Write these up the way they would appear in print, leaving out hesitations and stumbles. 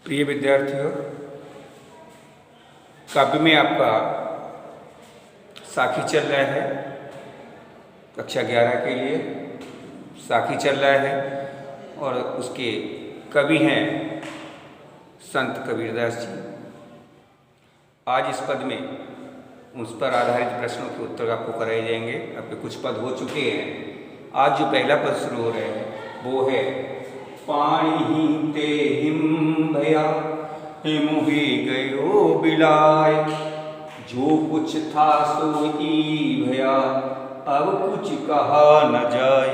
प्रिय विद्यार्थियों, काव्य में आपका साखी चल रहा है। कक्षा 11 के लिए साखी चल रहा है और उसके कवि हैं संत कबीरदास जी। आज इस पद में उस पर आधारित प्रश्नों के उत्तर आपको कराए जाएंगे। आपके कुछ पद हो चुके हैं। आज जो पहला पद शुरू हो रहे हैं वो है पानी ते हिम भया हिम हुई गयो बिलाय, जो कुछ था सो ई भया अब कुछ कहा न जाए।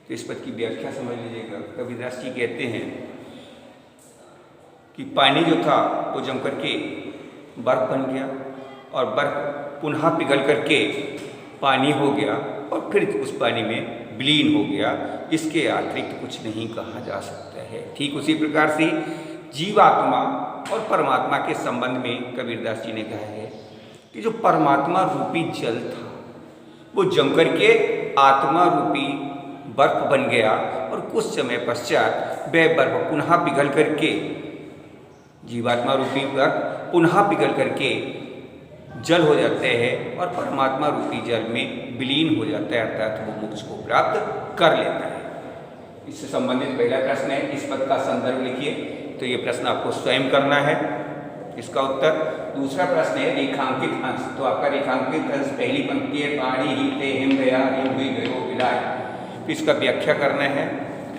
तो इस पद की व्याख्या समझ लीजिएगा। कबीरदास जी कहते हैं कि पानी जो था वो जम करके बर्फ बन गया और बर्फ पुनः पिघल करके पानी हो गया और फिर उस पानी में विलीन हो गया। इसके अतिरिक्त कुछ नहीं कहा जा सकता है। ठीक उसी प्रकार से जीवात्मा और परमात्मा के संबंध में कबीरदास जी ने कहा है कि जो परमात्मा रूपी जल था वो जम करके आत्मा रूपी बर्फ बन गया और कुछ समय पश्चात वह बर्फ पुनः पिघल करके, जीवात्मा रूपी बर्फ पुनः पिघल करके जल हो जाते हैं और परमात्मा रूपी जल में विलीन हो जाता है, अर्थात वो मोक्ष को प्राप्त कर लेता है। इससे संबंधित पहला प्रश्न है, इस पद का संदर्भ लिखिए। तो ये प्रश्न आपको स्वयं करना है, इसका उत्तर। दूसरा प्रश्न है रेखांकित अंश। तो आपका रेखांकित अंश पहली पंक्ति है पानी ही ते हिम गया हिम हुई गयो बिलाय। तो इसका व्याख्या करना है।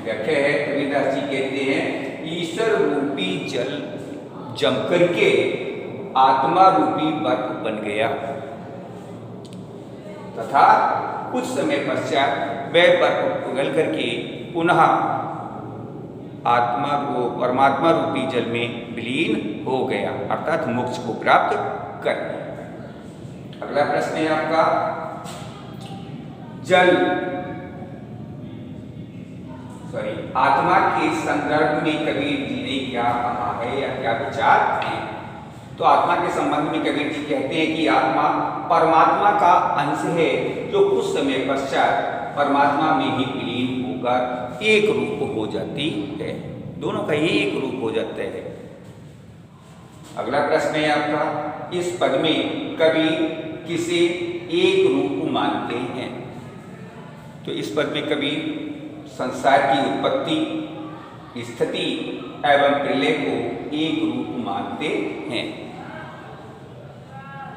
व्याख्या है, कबीरदास जी कहते हैं ईश्वर रूपी जल जम करके आत्मा रूपी बर्फ बन गया तथा कुछ समय पश्चात वह बर्फ पिघल करके पुनः आत्मा को परमात्मा रूपी जल में विलीन हो गया, अर्थात मोक्ष को प्राप्त कर लिया। अगला प्रश्न है आपका आत्मा के संदर्भ में कबीर जी ने क्या कहा है या क्या विचार है। तो आत्मा के संबंध में कबीर जी कहते हैं कि आत्मा परमात्मा का अंश है जो कुछ समय पश्चात परमात्मा में ही विलीन होकर एक रूप हो जाती है। दोनों का ही एक रूप हो जाता है। अगला प्रश्न है आपका, इस पद में कवि किसे एक रूप मानते हैं। तो इस पद में कवि संसार की उत्पत्ति, स्थिति एवं प्रलय को एक रूप मानते हैं।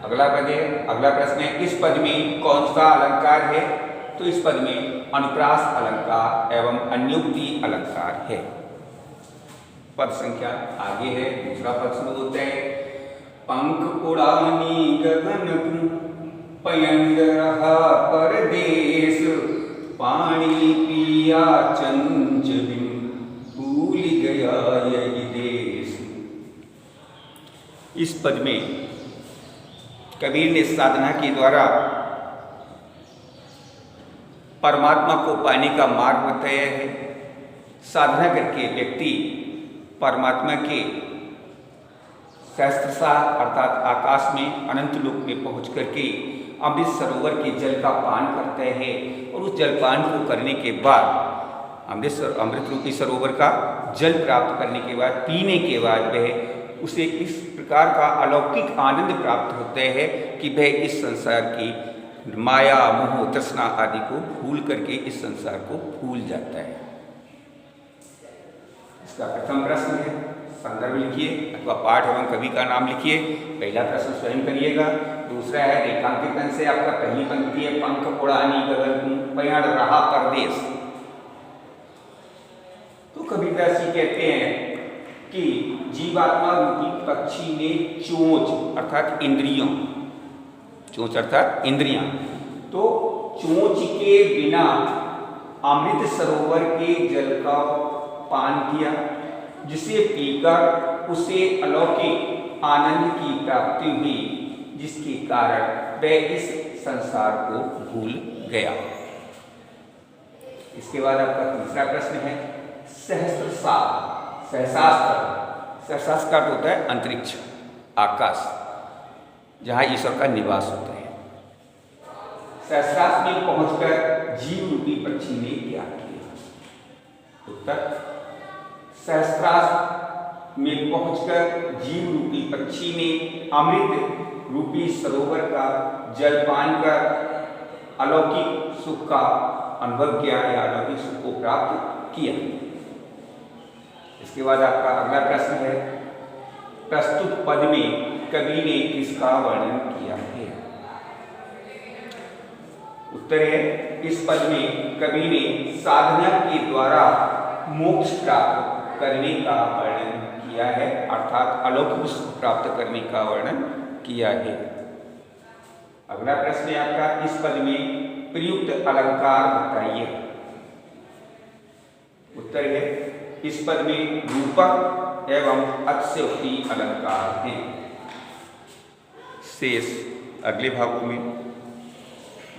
अगला प्रश्न है, इस पद में कौन सा अलंकार है। तो इस पद में अनुप्रास अलंकार एवं अन्योक्ति अलंकार है। पद संख्या आगे है। दूसरा पद शुरू होता है पंख उड़ानी गगन पयंग रहा परदेश, पानी पिया चंचल भूल गया यही देश। इस पद में कबीर ने साधना के द्वारा परमात्मा को पाने का मार्ग बताया है। साधना करके व्यक्ति परमात्मा के सहस्त्रसार अर्थात आकाश में अनंत लोक में पहुंच करके अमृत सरोवर के जल का पान करते हैं और उस जलपान को करने के बाद अमृत रूपी सरोवर का जल प्राप्त करने के बाद, पीने के बाद वह उसे इस प्रकार का अलौकिक आनंद प्राप्त होता है कि वह इस संसार की माया मोह तृष्णा आदि को भूल करके इस संसार को भूल जाता है। इसका प्रथम प्रश्न है, संदर्भ लिखिए अथवा पाठ एवं कवि का नाम लिखिए। पहला प्रश्न स्वयं करिएगा। दूसरा है रेखांकित अंश से आपका पहली पंक्ति है पंख उड़ानी गगन पयण रहा परदेश। तो कबीरदास जी कहते हैं कि जीवात्मा रूपी पक्षी ने चोंच अर्थात इंद्रियों, चोंच अर्थात इंद्रियां, तो चोंच के बिना अमृत सरोवर के जल का पान किया, जिसे पीकर उसे अलौकिक आनंद की प्राप्ति हुई, जिसके कारण वह इस संसार को भूल गया। इसके बाद आपका तीसरा प्रश्न है सहस्त्रशास्त्र। सहस्रास्त्र का होता है अंतरिक्ष, आकाश, जहाँ ईश्वर का निवास होता है। सहस्रास्त्र में पहुंचकर जीव रूपी पक्षी ने क्या किया। उत्तर, सहस्त्रास्त्र में पहुंचकर जीव रूपी पक्षी ने अमृत रूपी सरोवर का जलपान कर अलौकिक सुख का अनुभव किया या अलौकिक सुख को प्राप्त किया। इसके बाद आपका अगला प्रश्न है, प्रस्तुत पद में कवि ने किसका वर्णन किया है? उत्तर है, इस पद में कवि ने साधना के द्वारा मोक्ष प्राप्त करने का वर्णन किया है, अर्थात अलौकिक सुख प्राप्त करने का वर्णन किया है। अगला प्रश्न है आपका, इस पद में प्रयुक्त अलंकार बताइए। उत्तर है, इस पद में रूपक एवं अतिशयोक्ति अलंकार हैं। शेष अगले भागों में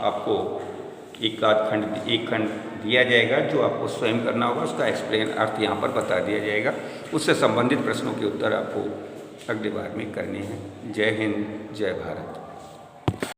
आपको एक खंड दिया जाएगा जो आपको स्वयं करना होगा, उसका एक्सप्लेन अर्थ यहाँ पर बता दिया जाएगा। उससे संबंधित प्रश्नों के उत्तर आपको अगले बार में करने हैं। जय हिंद, जय भारत।